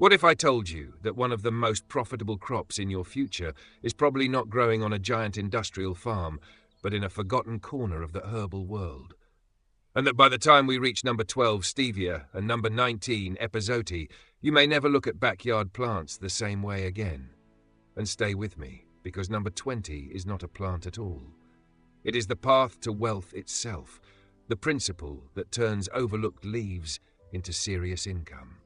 What if I told you that one of the most profitable crops in your future is probably not growing on a giant industrial farm, but in a forgotten corner of the herbal world? And that by the time we reach number 12, Stevia, and number 19, Epazote, you may never look at backyard plants the same way again. And stay with me, because number 20 is not a plant at all. It is the path to wealth itself, the principle that turns overlooked leaves into serious income.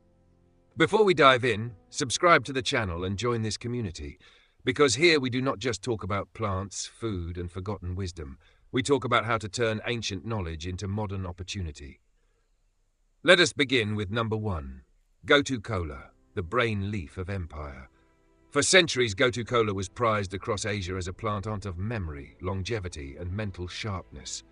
Before we dive in, subscribe to the channel and join this community, because here we do not just talk about plants, food, and forgotten wisdom. We talk about how to turn ancient knowledge into modern opportunity. Let us begin with number 1, Gotu Kola, the brain leaf of empire. For centuries, Gotu Kola was prized across Asia as a plant of memory, longevity, and mental sharpness.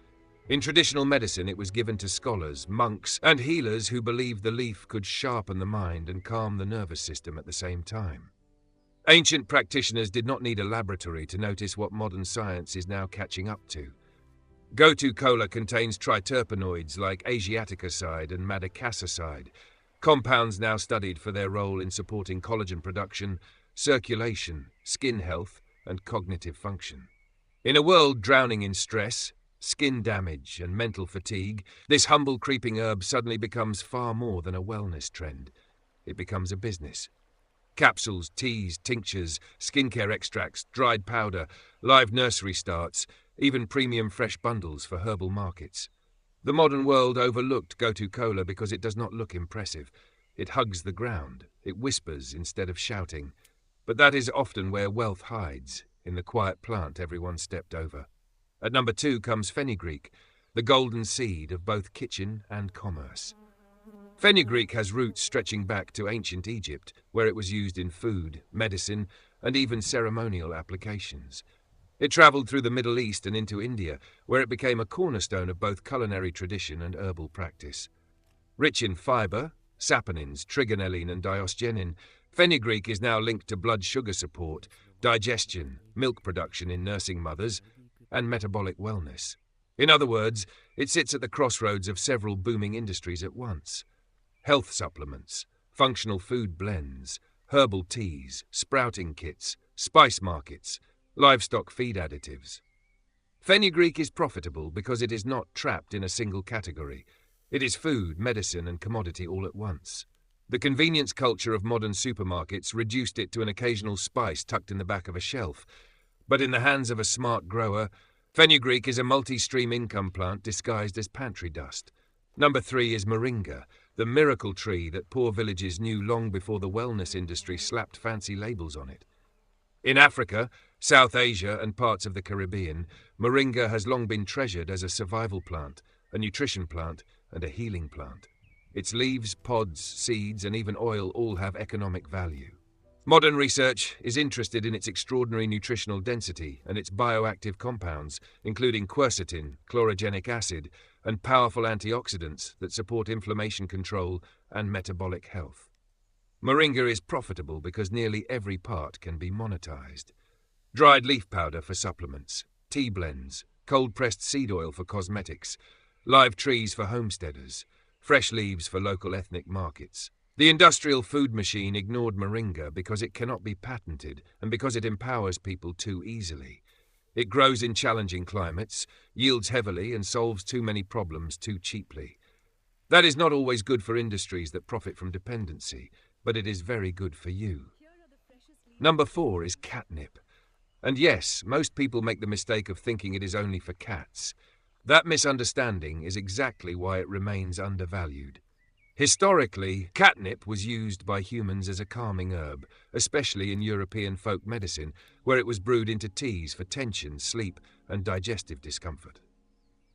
In traditional medicine, it was given to scholars, monks, and healers who believed the leaf could sharpen the mind and calm the nervous system at the same time. Ancient practitioners did not need a laboratory to notice what modern science is now catching up to. Gotu Kola contains triterpenoids like asiaticoside and madecassoside, compounds now studied for their role in supporting collagen production, circulation, skin health, and cognitive function. In a world drowning in stress, skin damage, and mental fatigue, this humble creeping herb suddenly becomes far more than a wellness trend. It becomes a business. Capsules, teas, tinctures, skincare extracts, dried powder, live nursery starts, even premium fresh bundles for herbal markets. The modern world overlooked Gotu Kola because it does not look impressive. It hugs the ground. It whispers instead of shouting. But that is often where wealth hides, in the quiet plant everyone stepped over. At number 2 comes Fenugreek, the golden seed of both kitchen and commerce. Fenugreek has roots stretching back to ancient Egypt, where it was used in food, medicine, and even ceremonial applications. It travelled through the Middle East and into India, where it became a cornerstone of both culinary tradition and herbal practice. Rich in fibre, saponins, trigonelline, and diosgenin, Fenugreek is now linked to blood sugar support, digestion, milk production in nursing mothers, and metabolic wellness. In other words, it sits at the crossroads of several booming industries at once. Health supplements, functional food blends, herbal teas, sprouting kits, spice markets, livestock feed additives. Fenugreek is profitable because it is not trapped in a single category. It is food, medicine, and commodity all at once. The convenience culture of modern supermarkets reduced it to an occasional spice tucked in the back of a shelf. But in the hands of a smart grower, Fenugreek is a multi-stream income plant disguised as pantry dust. Number 3 is Moringa, the miracle tree that poor villages knew long before the wellness industry slapped fancy labels on it. In Africa, South Asia, and parts of the Caribbean, Moringa has long been treasured as a survival plant, a nutrition plant, and a healing plant. Its leaves, pods, seeds, and even oil all have economic value. Modern research is interested in its extraordinary nutritional density and its bioactive compounds, including quercetin, chlorogenic acid, and powerful antioxidants that support inflammation control and metabolic health. Moringa is profitable because nearly every part can be monetized. Dried leaf powder for supplements, tea blends, cold-pressed seed oil for cosmetics, live trees for homesteaders, fresh leaves for local ethnic markets. The industrial food machine ignored Moringa because it cannot be patented and because it empowers people too easily. It grows in challenging climates, yields heavily, and solves too many problems too cheaply. That is not always good for industries that profit from dependency, but it is very good for you. Number 4 is catnip. And yes, most people make the mistake of thinking it is only for cats. That misunderstanding is exactly why it remains undervalued. Historically, catnip was used by humans as a calming herb, especially in European folk medicine, where it was brewed into teas for tension, sleep, and digestive discomfort.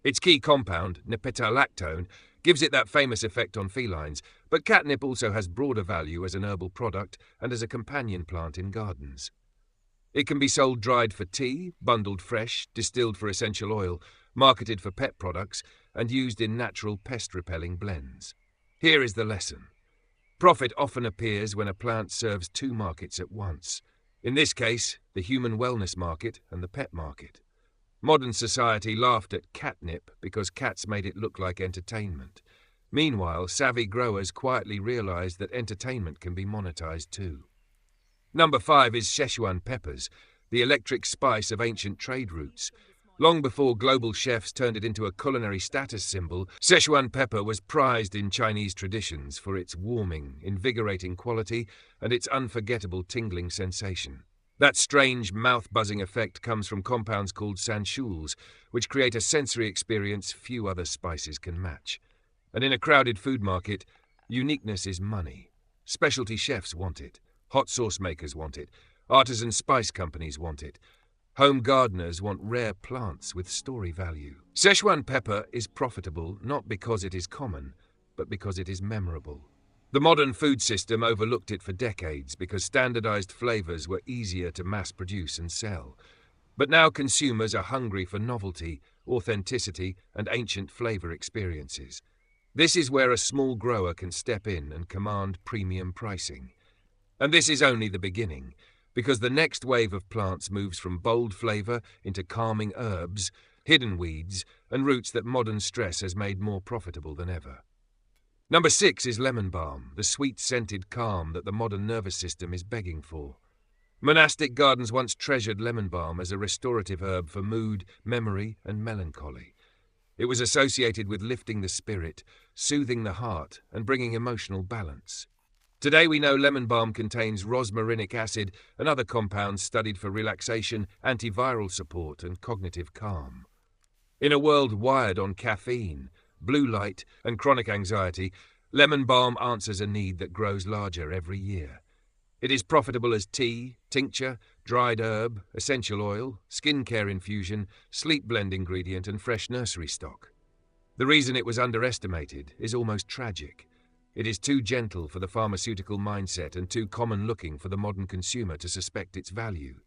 Its key compound, nepetalactone, gives it that famous effect on felines, but catnip also has broader value as an herbal product and as a companion plant in gardens. It can be sold dried for tea, bundled fresh, distilled for essential oil, marketed for pet products, and used in natural pest-repelling blends. Here is the lesson. Profit often appears when a plant serves two markets at once. In this case, the human wellness market and the pet market. Modern society laughed at catnip because cats made it look like entertainment. Meanwhile, savvy growers quietly realize that entertainment can be monetized too. Number 5 is Szechuan peppers, the electric spice of ancient trade routes. Long before global chefs turned it into a culinary status symbol, Szechuan pepper was prized in Chinese traditions for its warming, invigorating quality and its unforgettable tingling sensation. That strange mouth-buzzing effect comes from compounds called sanshuls, which create a sensory experience few other spices can match. And in a crowded food market, uniqueness is money. Specialty chefs want it. Hot sauce makers want it. Artisan spice companies want it. Home gardeners want rare plants with story value. Szechuan pepper is profitable not because it is common, but because it is memorable. The modern food system overlooked it for decades because standardized flavors were easier to mass produce and sell. But now consumers are hungry for novelty, authenticity, and ancient flavor experiences. This is where a small grower can step in and command premium pricing. And this is only the beginning, because the next wave of plants moves from bold flavor into calming herbs, hidden weeds, and roots that modern stress has made more profitable than ever. Number 6 is lemon balm, the sweet-scented calm that the modern nervous system is begging for. Monastic gardens once treasured lemon balm as a restorative herb for mood, memory, and melancholy. It was associated with lifting the spirit, soothing the heart, and bringing emotional balance. Today we know lemon balm contains rosmarinic acid and other compounds studied for relaxation, antiviral support, and cognitive calm. In a world wired on caffeine, blue light, and chronic anxiety, lemon balm answers a need that grows larger every year. It is profitable as tea, tincture, dried herb, essential oil, skincare infusion, sleep blend ingredient, and fresh nursery stock. The reason it was underestimated is almost tragic. It is too gentle for the pharmaceutical mindset and too common-looking for the modern consumer to suspect its value.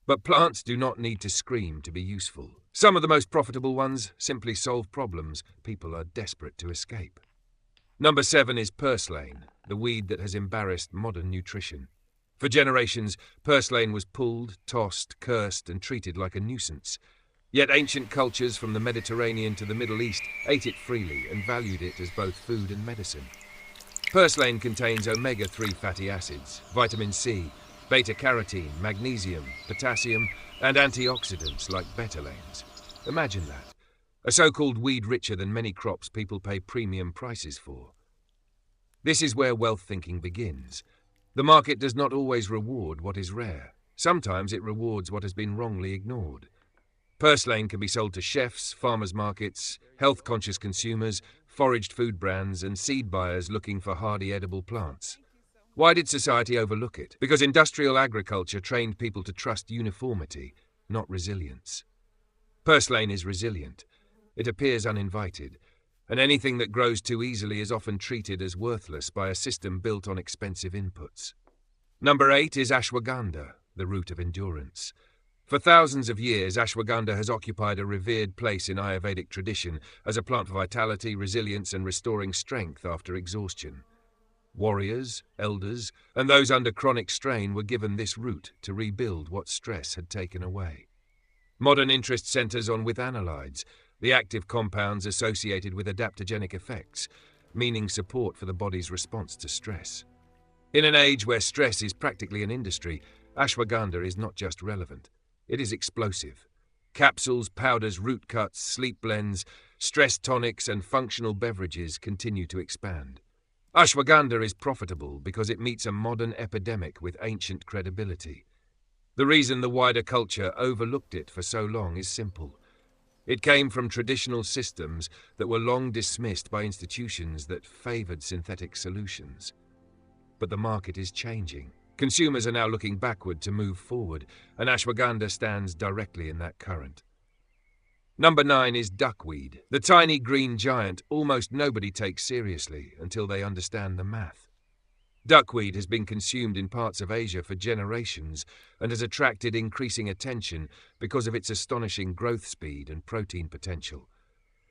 But plants do not need to scream to be useful. Some of the most profitable ones simply solve problems people are desperate to escape. Number 7 is Purslane, the weed that has embarrassed modern nutrition. For generations, Purslane was pulled, tossed, cursed, and treated like a nuisance. Yet ancient cultures from the Mediterranean to the Middle East ate it freely and valued it as both food and medicine. Purslane contains omega-3 fatty acids, vitamin C, beta-carotene, magnesium, potassium, and antioxidants like betalains. Imagine that. A so-called weed richer than many crops people pay premium prices for. This is where wealth thinking begins. The market does not always reward what is rare. Sometimes it rewards what has been wrongly ignored. Purslane can be sold to chefs, farmers markets, health-conscious consumers, foraged food brands, and seed buyers looking for hardy edible plants. Why did society overlook it? Because industrial agriculture trained people to trust uniformity, not resilience. Purslane is resilient. It appears uninvited, and anything that grows too easily is often treated as worthless by a system built on expensive inputs. Number 8 is Ashwagandha, the root of endurance. For thousands of years, ashwagandha has occupied a revered place in Ayurvedic tradition as a plant for vitality, resilience, and restoring strength after exhaustion. Warriors, elders, and those under chronic strain were given this root to rebuild what stress had taken away. Modern interest centers on withanolides, the active compounds associated with adaptogenic effects, meaning support for the body's response to stress. In an age where stress is practically an industry, ashwagandha is not just relevant. It is explosive. Capsules, powders, root cuts, sleep blends, stress tonics, and functional beverages continue to expand. Ashwagandha is profitable because it meets a modern epidemic with ancient credibility. The reason the wider culture overlooked it for so long is simple. It came from traditional systems that were long dismissed by institutions that favored synthetic solutions. But the market is changing. Consumers are now looking backward to move forward, and ashwagandha stands directly in that current. Number 9 is duckweed, the tiny green giant almost nobody takes seriously until they understand the math. Duckweed has been consumed in parts of Asia for generations and has attracted increasing attention because of its astonishing growth speed and protein potential.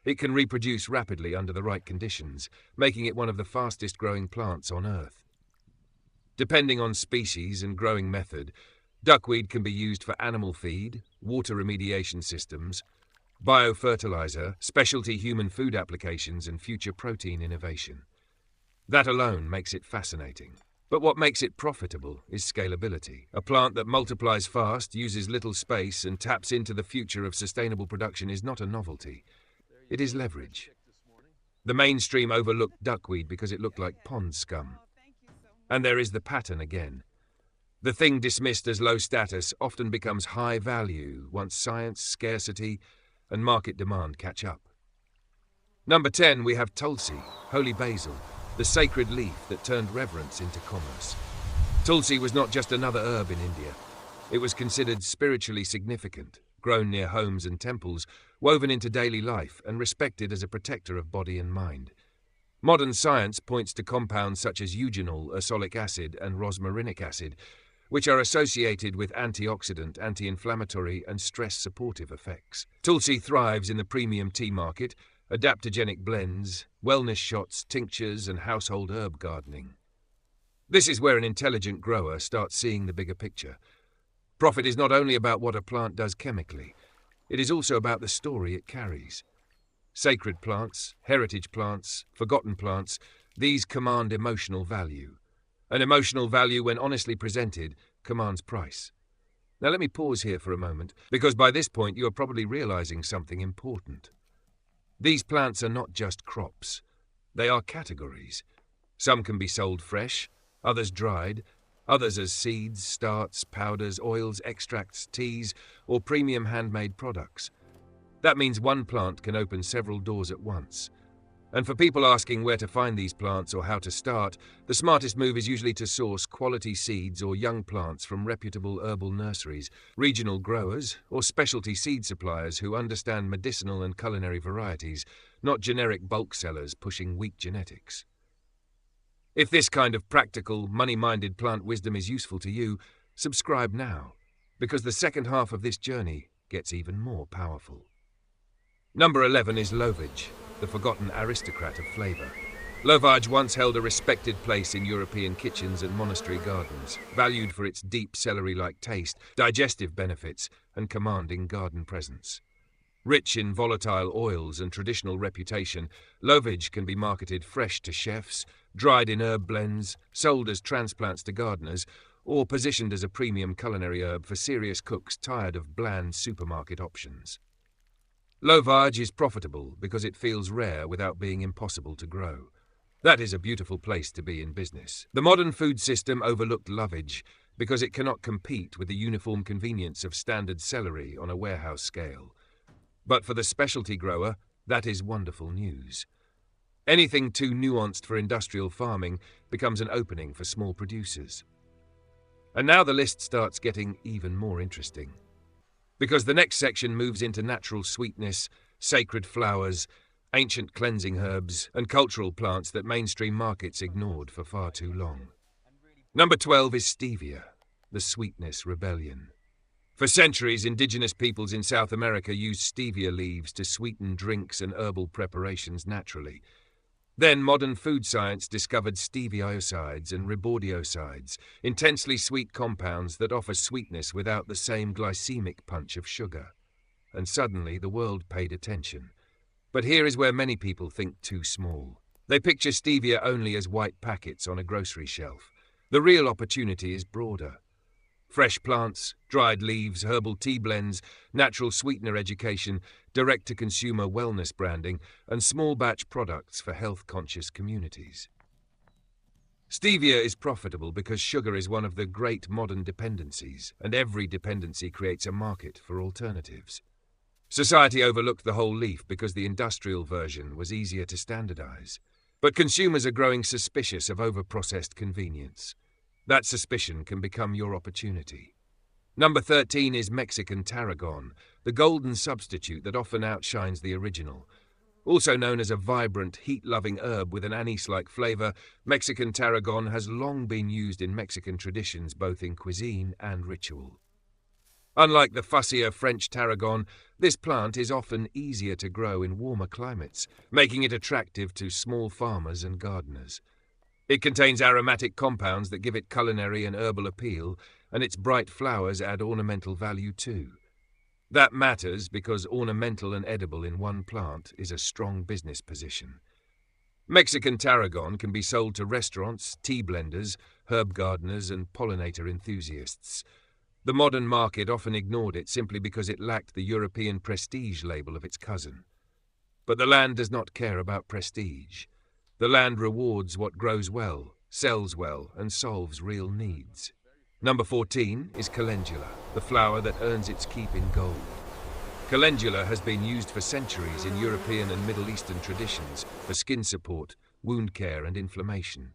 It can reproduce rapidly under the right conditions, making it one of the fastest growing plants on Earth. Depending on species and growing method, duckweed can be used for animal feed, water remediation systems, biofertilizer, specialty human food applications, and future protein innovation. That alone makes it fascinating. But what makes it profitable is scalability. A plant that multiplies fast, uses little space, and taps into the future of sustainable production is not a novelty. It is leverage. The mainstream overlooked duckweed because it looked like pond scum. And there is the pattern again. The thing dismissed as low status often becomes high value once science, scarcity, and market demand catch up. Number 10, we have Tulsi, holy basil, the sacred leaf that turned reverence into commerce. Tulsi was not just another herb in India. It was considered spiritually significant, grown near homes and temples, woven into daily life, and respected as a protector of body and mind. Modern science points to compounds such as eugenol, ursolic acid, and rosmarinic acid, which are associated with antioxidant, anti-inflammatory, and stress-supportive effects. Tulsi thrives in the premium tea market, adaptogenic blends, wellness shots, tinctures, and household herb gardening. This is where an intelligent grower starts seeing the bigger picture. Profit is not only about what a plant does chemically, it is also about the story it carries. Sacred plants, heritage plants, forgotten plants, these command emotional value. An emotional value, when honestly presented, commands price. Now let me pause here for a moment, because by this point you are probably realizing something important. These plants are not just crops. They are categories. Some can be sold fresh, others dried, others as seeds, starts, powders, oils, extracts, teas, or premium handmade products. That means one plant can open several doors at once. And for people asking where to find these plants or how to start, the smartest move is usually to source quality seeds or young plants from reputable herbal nurseries, regional growers, or specialty seed suppliers who understand medicinal and culinary varieties, not generic bulk sellers pushing weak genetics. If this kind of practical, money-minded plant wisdom is useful to you, subscribe now, because the second half of this journey gets even more powerful. Number 11 is Lovage, the forgotten aristocrat of flavor. Lovage once held a respected place in European kitchens and monastery gardens, valued for its deep celery-like taste, digestive benefits, and commanding garden presence. Rich in volatile oils and traditional reputation, Lovage can be marketed fresh to chefs, dried in herb blends, sold as transplants to gardeners, or positioned as a premium culinary herb for serious cooks tired of bland supermarket options. Lovage is profitable because it feels rare without being impossible to grow. That is a beautiful place to be in business. The modern food system overlooked Lovage because it cannot compete with the uniform convenience of standard celery on a warehouse scale. But for the specialty grower, that is wonderful news. Anything too nuanced for industrial farming becomes an opening for small producers. And now the list starts getting even more interesting. Because the next section moves into natural sweetness, sacred flowers, ancient cleansing herbs, and cultural plants that mainstream markets ignored for far too long. Number 12 is Stevia, the sweetness rebellion. For centuries, indigenous peoples in South America used stevia leaves to sweeten drinks and herbal preparations naturally. Then modern food science discovered steviosides and ribordiosides, intensely sweet compounds that offer sweetness without the same glycemic punch of sugar. And suddenly the world paid attention. But here is where many people think too small. They picture stevia only as white packets on a grocery shelf. The real opportunity is broader. Fresh plants, dried leaves, herbal tea blends, natural sweetener education, direct-to-consumer wellness branding, and small-batch products for health-conscious communities. Stevia is profitable because sugar is one of the great modern dependencies, and every dependency creates a market for alternatives. Society overlooked the whole leaf because the industrial version was easier to standardize. But consumers are growing suspicious of over-processed convenience. That suspicion can become your opportunity. Number 13 is Mexican Tarragon, the golden substitute that often outshines the original. Also known as a vibrant, heat-loving herb with an anise-like flavor, Mexican Tarragon has long been used in Mexican traditions both in cuisine and ritual. Unlike the fussier French Tarragon, this plant is often easier to grow in warmer climates, making it attractive to small farmers and gardeners. It contains aromatic compounds that give it culinary and herbal appeal, and its bright flowers add ornamental value too. That matters because ornamental and edible in one plant is a strong business position. Mexican tarragon can be sold to restaurants, tea blenders, herb gardeners, and pollinator enthusiasts. The modern market often ignored it simply because it lacked the European prestige label of its cousin. But the land does not care about prestige. The land rewards what grows well, sells well, and solves real needs. Number 14 is calendula, the flower that earns its keep in gold. Calendula has been used for centuries in European and Middle Eastern traditions for skin support, wound care, and inflammation.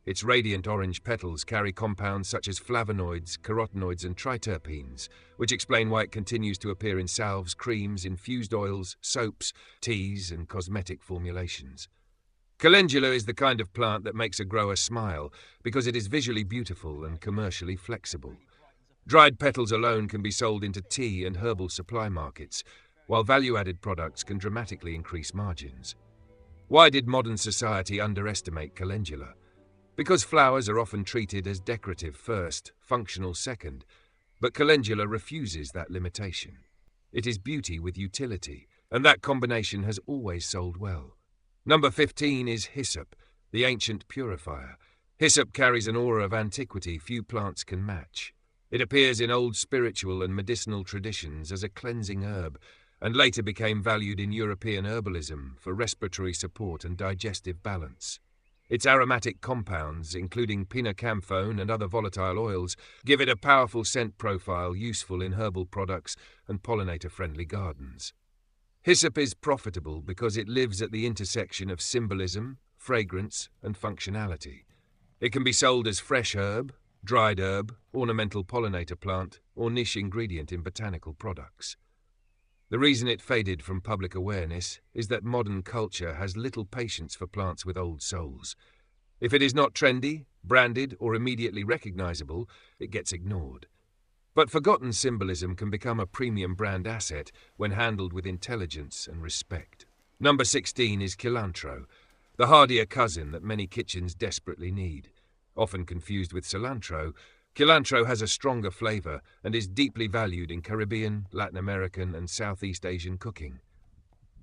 Its radiant orange petals carry compounds such as flavonoids, carotenoids, and triterpenes, which explain why it continues to appear in salves, creams, infused oils, soaps, teas, and cosmetic formulations. Calendula is the kind of plant that makes a grower smile because it is visually beautiful and commercially flexible. Dried petals alone can be sold into tea and herbal supply markets, while value-added products can dramatically increase margins. Why did modern society underestimate calendula? Because flowers are often treated as decorative first, functional second, but calendula refuses that limitation. It is beauty with utility, and that combination has always sold well. Number 15 is hyssop, the ancient purifier. Hyssop carries an aura of antiquity few plants can match. It appears in old spiritual and medicinal traditions as a cleansing herb, and later became valued in European herbalism for respiratory support and digestive balance. Its aromatic compounds, including pinacamphone and other volatile oils, give it a powerful scent profile useful in herbal products and pollinator-friendly gardens. Hyssop is profitable because it lives at the intersection of symbolism, fragrance, and functionality. It can be sold as fresh herb, dried herb, ornamental pollinator plant, or niche ingredient in botanical products. The reason it faded from public awareness is that modern culture has little patience for plants with old souls. If it is not trendy, branded, or immediately recognizable, it gets ignored. But forgotten symbolism can become a premium brand asset when handled with intelligence and respect. Number 16 is Culantro, the hardier cousin that many kitchens desperately need. Often confused with cilantro, Culantro has a stronger flavor and is deeply valued in Caribbean, Latin American, and Southeast Asian cooking.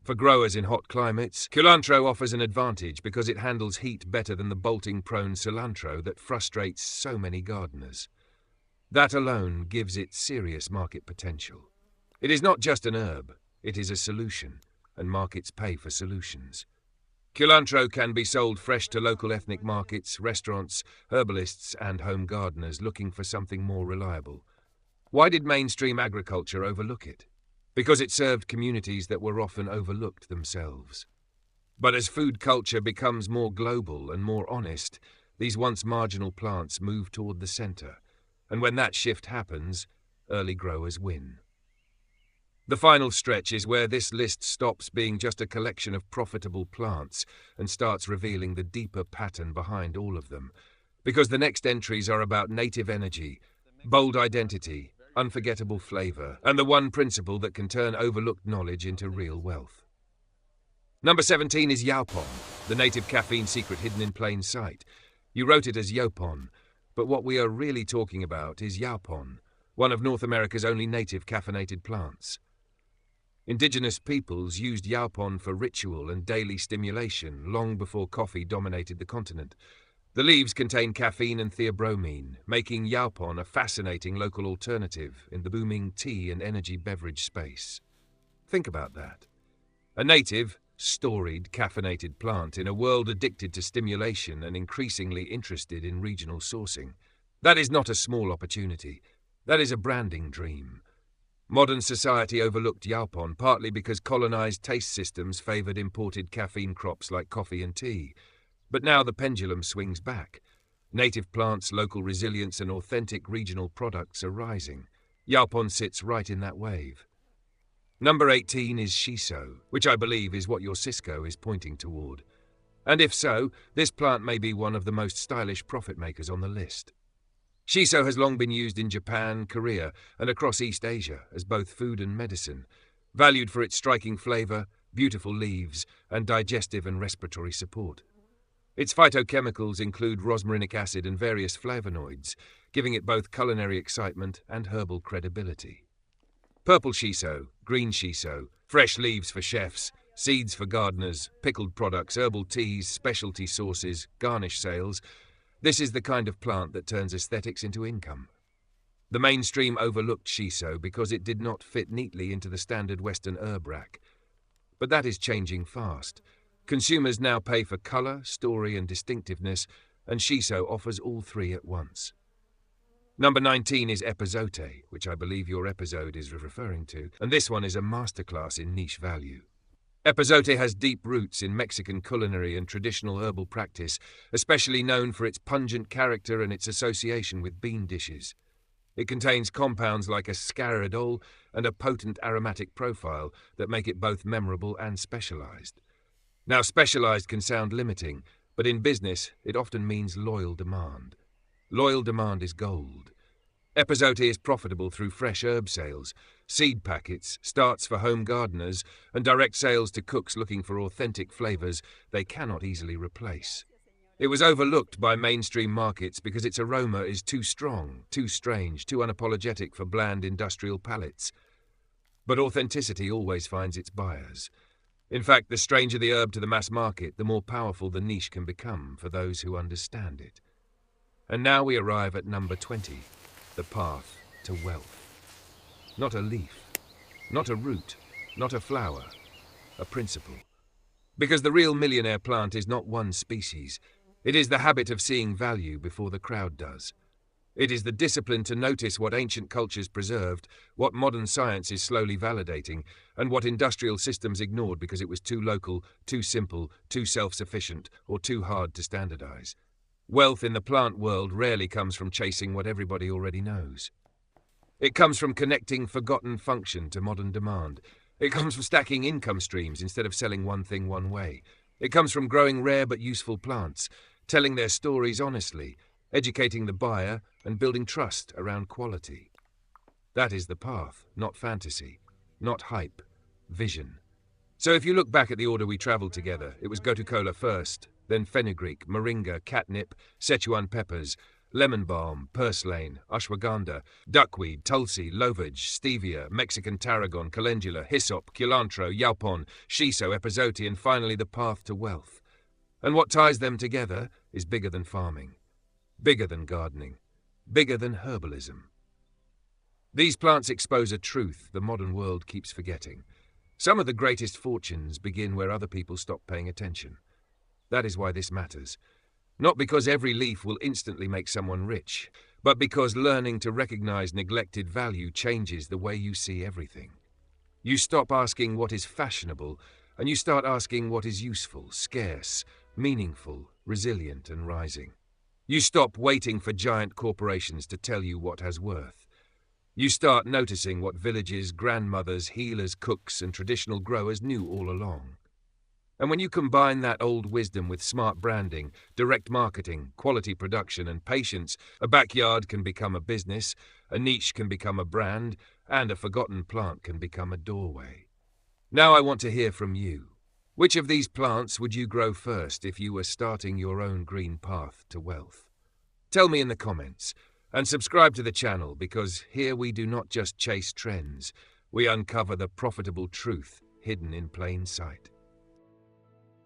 For growers in hot climates, Culantro offers an advantage because it handles heat better than the bolting-prone cilantro that frustrates so many gardeners. That alone gives it serious market potential. It is not just an herb, it is a solution, and markets pay for solutions. Culantro can be sold fresh to local ethnic markets, restaurants, herbalists, and home gardeners looking for something more reliable. Why did mainstream agriculture overlook it? Because it served communities that were often overlooked themselves. But as food culture becomes more global and more honest, these once marginal plants move toward the center. And when that shift happens, early growers win. The final stretch is where this list stops being just a collection of profitable plants and starts revealing the deeper pattern behind all of them, because the next entries are about native energy, bold identity, unforgettable flavor, and the one principle that can turn overlooked knowledge into real wealth. Number 17 is Yaupon, the native caffeine secret hidden in plain sight. You wrote it as Yaupon, but what we are really talking about is Yaupon, one of North America's only native caffeinated plants. Indigenous peoples used Yaupon for ritual and daily stimulation long before coffee dominated the continent. The leaves contain caffeine and theobromine, making Yaupon a fascinating local alternative in the booming tea and energy beverage space. Think about that. A native, storied, caffeinated plant in a world addicted to stimulation and increasingly interested in regional sourcing. That is not a small opportunity. That is a branding dream. Modern society overlooked Yaupon partly because colonized taste systems favored imported caffeine crops like coffee and tea. But now the pendulum swings back. Native plants, local resilience, and authentic regional products are rising. Yaupon sits right in that wave. Number 18 is Shiso, which I believe is what your Cisco is pointing toward. And if so, this plant may be one of the most stylish profit makers on the list. Shiso has long been used in Japan, Korea, and across East Asia as both food and medicine, valued for its striking flavor, beautiful leaves, and digestive and respiratory support. Its phytochemicals include rosmarinic acid and various flavonoids, giving it both culinary excitement and herbal credibility. Purple Shiso, green Shiso, fresh leaves for chefs, seeds for gardeners, pickled products, herbal teas, specialty sauces, garnish sales. This is the kind of plant that turns aesthetics into income. The mainstream overlooked Shiso because it did not fit neatly into the standard Western herb rack. But that is changing fast. Consumers now pay for colour, story and distinctiveness, and Shiso offers all three at once. Number 19 is Epazote, which I believe your episode is referring to, and this one is a masterclass in niche value. Epazote has deep roots in Mexican culinary and traditional herbal practice, especially known for its pungent character and its association with bean dishes. It contains compounds like ascaridole and a potent aromatic profile that make it both memorable and specialized. Now, specialized can sound limiting, but in business it often means loyal demand. Loyal demand is gold. Epazote is profitable through fresh herb sales, seed packets, starts for home gardeners, and direct sales to cooks looking for authentic flavors they cannot easily replace. It was overlooked by mainstream markets because its aroma is too strong, too strange, too unapologetic for bland industrial palates. But authenticity always finds its buyers. In fact, the stranger the herb to the mass market, the more powerful the niche can become for those who understand it. And now we arrive at number 20, the path to wealth. Not a leaf, not a root, not a flower, a principle. Because the real millionaire plant is not one species. It is the habit of seeing value before the crowd does. It is the discipline to notice what ancient cultures preserved, what modern science is slowly validating, and what industrial systems ignored because it was too local, too simple, too self-sufficient, or too hard to standardize. Wealth in the plant world rarely comes from chasing what everybody already knows. It comes from connecting forgotten function to modern demand. It comes from stacking income streams instead of selling one thing one way. It comes from growing rare but useful plants, telling their stories honestly, educating the buyer, and building trust around quality. That is the path, not fantasy, not hype, vision. So if you look back at the order we travelled together, it was Gotu Kola first, then Fenugreek, Moringa, Catnip, Szechuan Peppers, lemon balm, Purslane, Ashwagandha, Duckweed, Tulsi, Lovage, Stevia, Mexican Tarragon, Calendula, Hyssop, Culantro, Yaupon, Shiso, Epazote, and finally the path to wealth. And what ties them together is bigger than farming, bigger than gardening, bigger than herbalism. These plants expose a truth the modern world keeps forgetting. Some of the greatest fortunes begin where other people stop paying attention. That is why this matters. Not because every leaf will instantly make someone rich, but because learning to recognize neglected value changes the way you see everything. You stop asking what is fashionable, and you start asking what is useful, scarce, meaningful, resilient, and rising. You stop waiting for giant corporations to tell you what has worth. You start noticing what villages, grandmothers, healers, cooks, and traditional growers knew all along. And when you combine that old wisdom with smart branding, direct marketing, quality production, and patience, a backyard can become a business, a niche can become a brand, and a forgotten plant can become a doorway. Now I want to hear from you. Which of these plants would you grow first if you were starting your own green path to wealth? Tell me in the comments, and subscribe to the channel because here we do not just chase trends, we uncover the profitable truth hidden in plain sight.